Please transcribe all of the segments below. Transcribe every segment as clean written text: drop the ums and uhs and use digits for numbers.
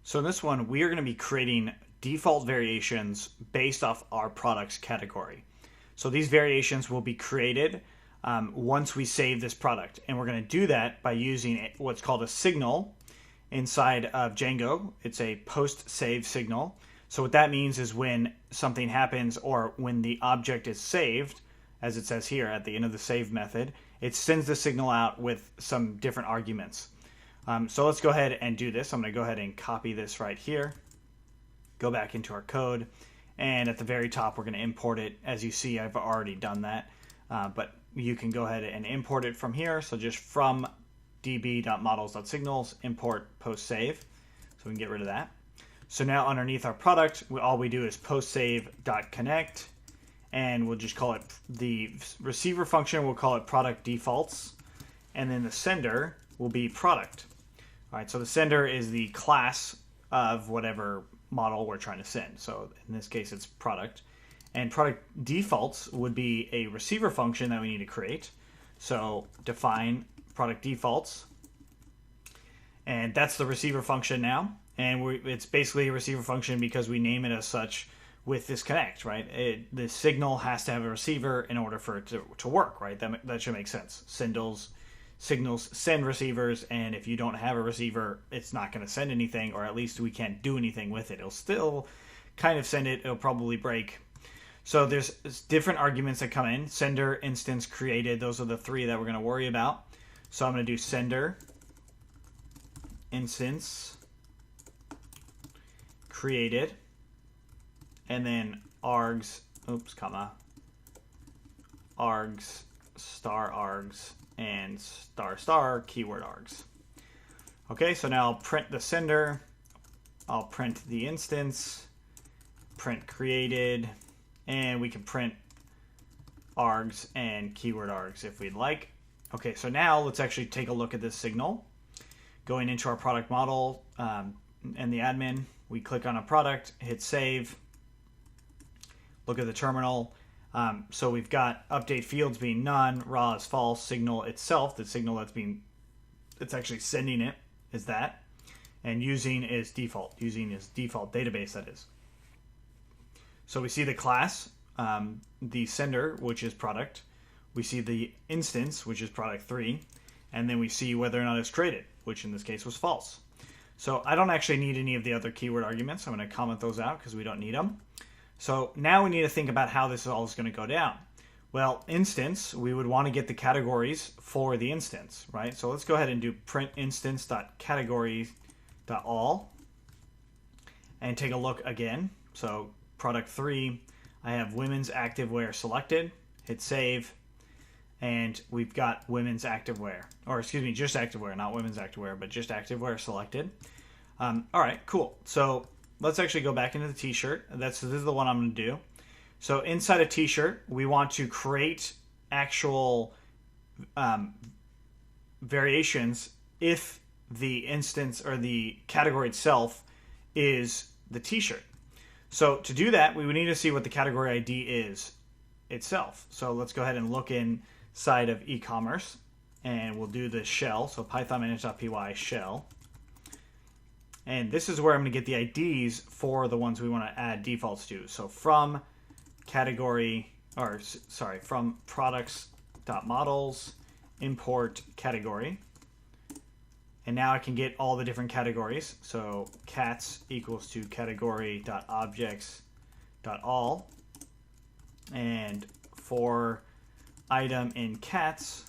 So in this one, we are going to be creating default variations based off our product's category. So these variations will be created once we save this product. And we're going to do that by using what's called a signal inside of Django. It's a post-save signal. So what that means is when something happens or when the object is saved, as it says here at the end of the save method, it sends the signal out with some different arguments. So let's go ahead and do this. I'm going to go ahead and copy this right here. Go back into our code. And at the very top, we're going to import it. As you see, I've already done that. But you can go ahead and import it from here. So just from db.models.signals, import post-save. So we can get rid of that. So now underneath our product, all we do is postsave.connect. And we'll just call it the receiver function. We'll call it product defaults. And then the sender will be product. All right, so the sender is the class of whatever model we're trying to send. So in this case, it's product. And product defaults would be a receiver function that we need to create. So define product defaults. And that's the receiver function now. And it's basically a receiver function because we name it as such with this connect, right? The signal has to have a receiver in order for it to work, right? That should make sense. Signals send receivers, and if you don't have a receiver, it's not going to send anything, or at least we can't do anything with it. It'll still kind of send it. It'll probably break. So there's different arguments that come in. Sender, instance, created. Those are the three that we're going to worry about. So I'm going to do sender, instance, created, and then args, args, star args, and star keyword args. Okay, so now I'll print the sender, I'll print the instance, print created, and we can print args and keyword args if we'd like. Okay, so now let's actually take a look at this signal. Going into our product model and the admin, we click on a product, hit save, look at the terminal. So we've got update fields being none, raw is false, signal itself, the signal it's actually sending it is that, and using is default database, that is. So we see the class, the sender, which is product, we see the instance, which is product 3, and then we see whether or not it's created, which in this case was false. So I don't actually need any of the other keyword arguments. I'm going to comment those out because we don't need them. So now we need to think about how this all is going to go down. Well, instance, we would want to get the categories for the instance, right? So let's go ahead and do print instance.categories.all and take a look again. So product 3, I have women's activewear selected, hit save, and we've got women's activewear, or excuse me, just activewear, not women's activewear, but just activewear selected. All right, cool. So let's actually go back into the t-shirt. This is the one I'm going to do. So inside a t-shirt, we want to create actual variations if the instance or the category itself is the t-shirt. So to do that, we would need to see what the category ID is itself. So let's go ahead and look inside of e-commerce, and we'll do the shell. So python manage.py shell. And this is where I'm going to get the IDs for the ones we want to add defaults to. So from from products.models, import category. And now I can get all the different categories. So cats equals to category.objects.all. And for item in cats,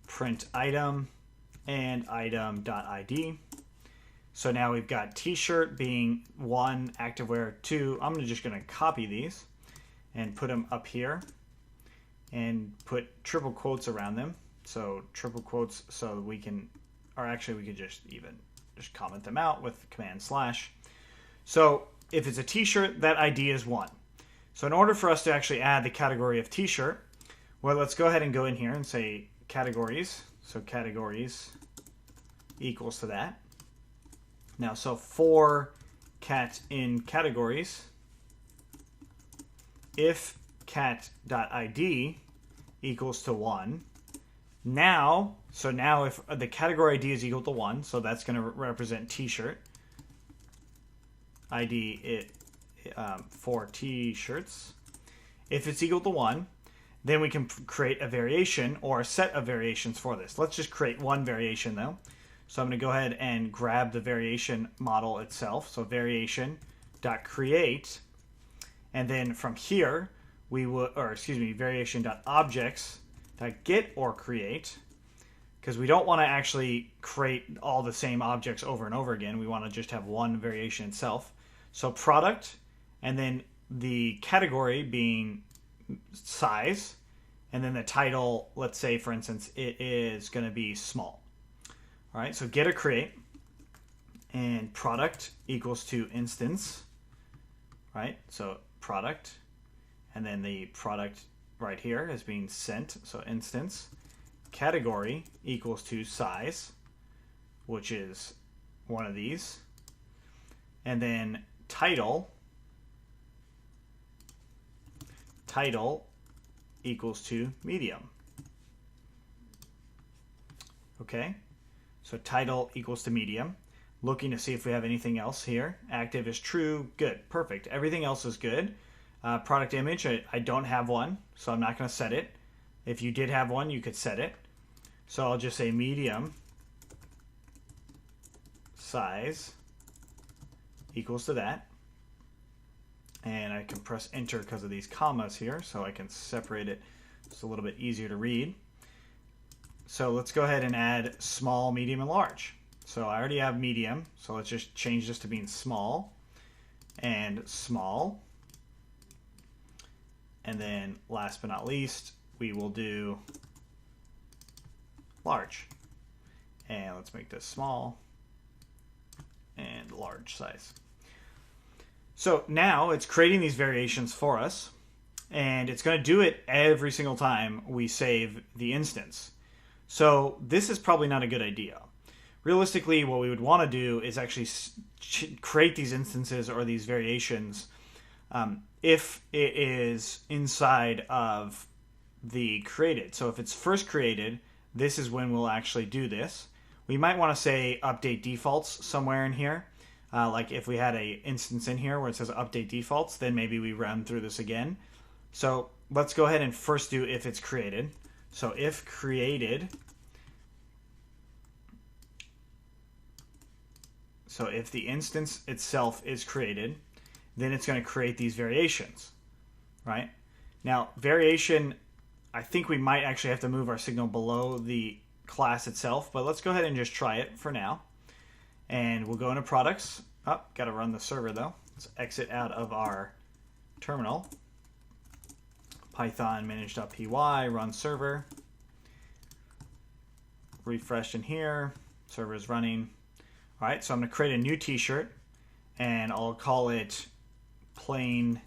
print item and item.id. So now we've got t-shirt being 1, activewear 2. I'm just going to copy these and put them up here and put triple quotes around them. So triple quotes so we can, or actually we could just comment them out with command /. So if it's a t-shirt, that ID is 1. So in order for us to actually add the category of t-shirt, well, let's go ahead and go in here and say categories. So categories equals to that. Now, so for cat in categories, if cat.id equals to 1, so now if the category ID is equal to 1, so that's going to represent t-shirt, ID it for t-shirts. If it's equal to 1, then we can create a variation or a set of variations for this. Let's just create one variation though. So I'm going to go ahead and grab the variation model itself. So variation.create, and then from here we will, or excuse me, variation.objects.get or create, because we don't want to actually create all the same objects over and over again. We want to just have one variation itself. So product, and then the category being size, and then the title, let's say for instance it is going to be small. All right, so get or create, and product equals to instance, right? So product, and then the product right here is being sent, so instance. Category equals to size, which is one of these, and then title equals to medium. Okay, so title equals to medium. Looking to see if we have anything else here. Active is true. Good, perfect. Everything else is good. Product image, I don't have one, so I'm not going to set it. If you did have one, you could set it. So I'll just say medium size equals to that. And I can press enter because of these commas here, so I can separate it. It's a little bit easier to read. So let's go ahead and add small, medium, and large. So I already have medium, so let's just change this to being small and small. And then last but not least, we will do large. And let's make this small and large size. So now it's creating these variations for us, and it's going to do it every single time we save the instance. So this is probably not a good idea. Realistically, what we would want to do is actually create these instances or these variations if it is inside of the created. So if it's first created, this is when we'll actually do this. We might want to say update defaults somewhere in here. Like if we had a instance in here where it says update defaults, then maybe we run through this again. So let's go ahead and first do if it's created. So if created, so if the instance itself is created, then it's going to create these variations, right? Now, variation, I think we might actually have to move our signal below the class itself, but let's go ahead and just try it for now. And we'll go into products. Oh, got to run the server though. Let's exit out of our terminal. Python manage.py, run server. Refresh in here. Server is running. All right, so I'm going to create a new t-shirt, and I'll call it plain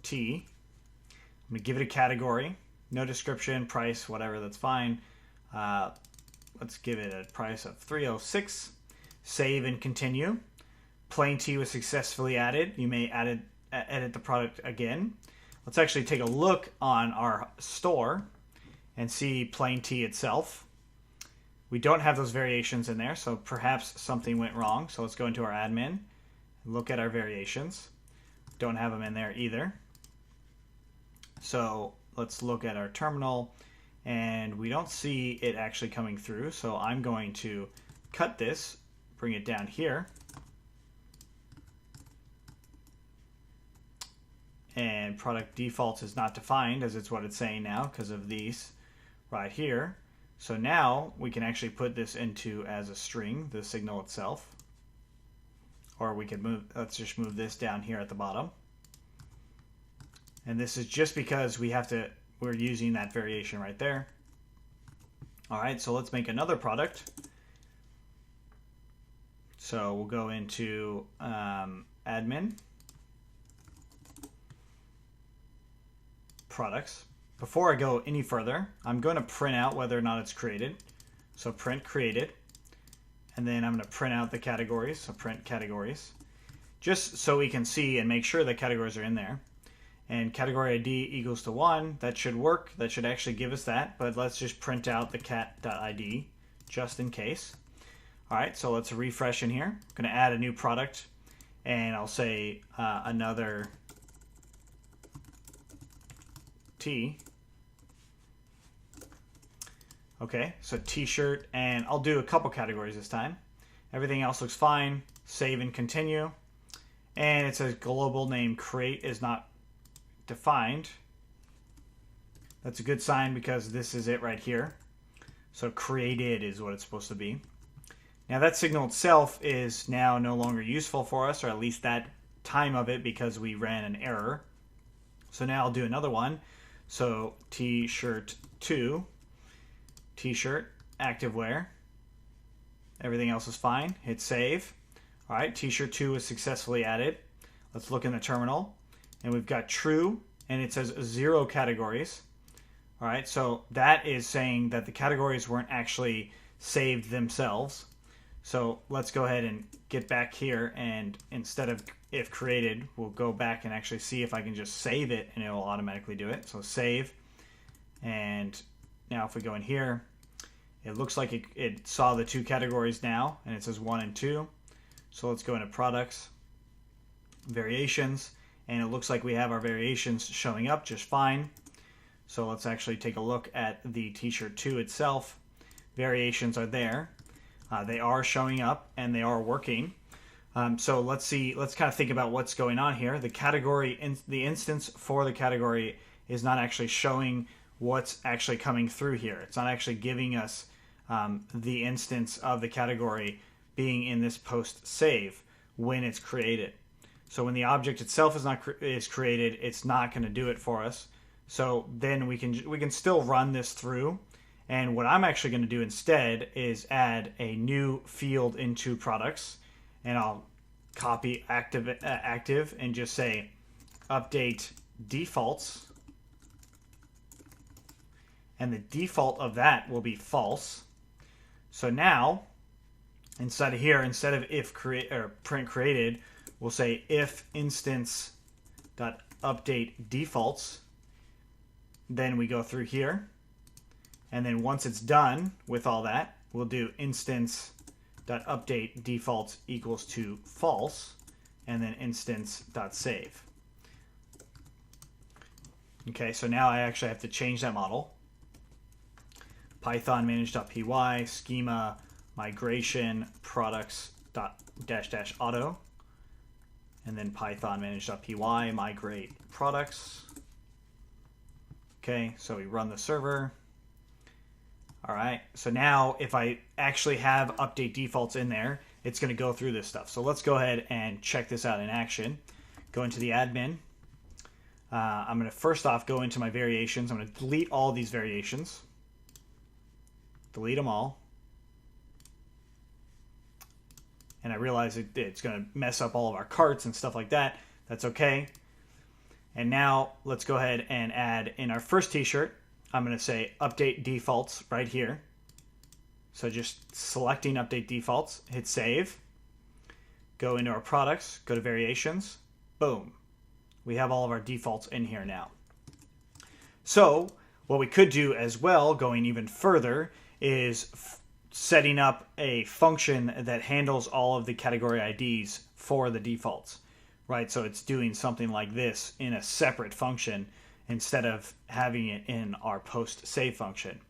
T. I'm going to give it a category. No description, price, whatever, that's fine. Let's give it a price of $306. Save and continue. Plain T was successfully added. You may edit the product again. Let's actually take a look on our store and see plain T itself. We don't have those variations in there, so perhaps something went wrong. So let's go into our admin and look at our variations. Don't have them in there either. So let's look at our terminal, and we don't see it actually coming through. So I'm going to cut this, bring it down here, and product defaults is not defined, as it's what it's saying now because of these right here. So now we can actually put this into as a string, the signal itself. Or we could move, let's just move this down here at the bottom. And this is just because we're using that variation right there. All right, so let's make another product. So we'll go into admin, products. Before I go any further, I'm going to print out whether or not it's created. So print created. And then I'm going to print out the categories. So print categories. Just so we can see and make sure the categories are in there. And category ID equals to 1. That should work. That should actually give us that. But let's just print out the cat.id just in case. All right, so let's refresh in here. I'm going to add a new product, and I'll say another T. Okay, so t-shirt, and I'll do a couple categories this time. Everything else looks fine. Save and continue. And it says global name create is not defined. That's a good sign because this is it right here. So created is what it's supposed to be. Now that signal itself is now no longer useful for us, or at least that time of it, because we ran an error. So now I'll do another one. So t-shirt 2, t-shirt, activewear. Everything else is fine. Hit save. All right, t-shirt 2 is successfully added. Let's look in the terminal. And we've got true, and it says 0 categories. All right, so that is saying that the categories weren't actually saved themselves. So let's go ahead and get back here, and instead of if created, we'll go back and actually see if I can just save it, and it will automatically do it. So save, and now if we go in here, it looks like it saw the 2 categories now, and it says 1 and 2. So let's go into products, variations, and it looks like we have our variations showing up just fine. So let's actually take a look at the t-shirt 2 itself. Variations are there. They are showing up and they are working. So let's kind of think about what's going on here. The category, the instance for the category is not actually showing what's actually coming through here. It's not actually giving us the instance of the category being in this post save when it's created. So when the object itself is created, it's not going to do it for us. So then we can still run this through, and what I'm actually going to do instead is add a new field into products, and I'll copy active and just say update defaults, and the default of that will be false. So now inside of here, instead of if create or print created, we'll say if instance dot update defaults. Then we go through here, and then once it's done with all that, we'll do instance.update defaults equals to false, and then instance.save. Okay, so now I actually have to change that model. Python manage.py schema migration products dash auto, and then Python manage.py migrate products. Okay, so we run the server. All right, so now if I actually have update defaults in there, it's going to go through this stuff. So let's go ahead and check this out in action. Go into the admin. I'm going to first off go into my variations. I'm going to delete all these variations. Delete them all. And I realize it's going to mess up all of our carts and stuff like that. That's okay. And now let's go ahead and add in our first t-shirt. I'm going to say update defaults right here. So just selecting update defaults, hit save. Go into our products, go to variations. Boom. We have all of our defaults in here now. So what we could do as well, going even further, is setting up a function that handles all of the category IDs for the defaults. Right, so it's doing something like this in a separate function instead of having it in our post save function.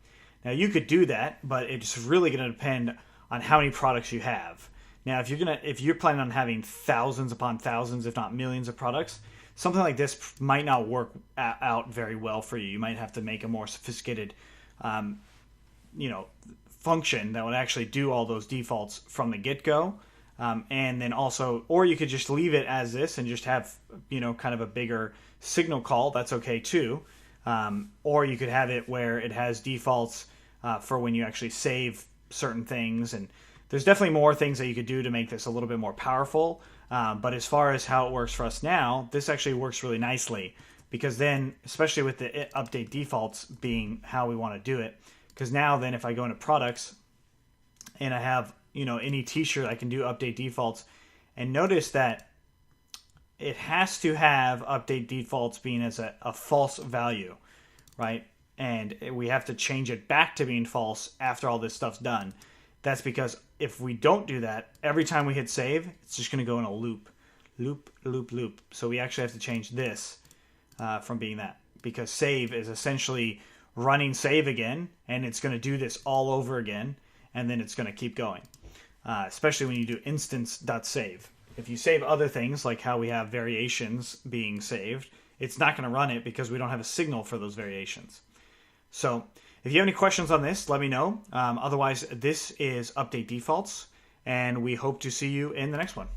Now you could do that, but it's really going to depend on how many products you have. Now if you're planning on having thousands upon thousands, if not millions of products, something like this might not work out very well for you. You might have to make a more sophisticated function that would actually do all those defaults from the get-go. And then also, or you could just leave it as this and just have, kind of a bigger signal call. That's okay too. Or you could have it where it has defaults for when you actually save certain things. And there's definitely more things that you could do to make this a little bit more powerful. But as far as how it works for us now, this actually works really nicely, because then, especially with the update defaults being how we want to do it, because now then if I go into products and I have any t-shirt, I can do update defaults, and notice that it has to have update defaults being as a false value, right? And we have to change it back to being false after all this stuff's done. That's because if we don't do that, every time we hit save, it's just going to go in a loop. Loop, loop, loop. So we actually have to change this from being that. Because save is essentially running save again, and it's going to do this all over again, and then it's going to keep going. Especially when you do instance.save. If you save other things, like how we have variations being saved, it's not going to run it because we don't have a signal for those variations. So if you have any questions on this, let me know. Otherwise, this is Update Defaults, and we hope to see you in the next one.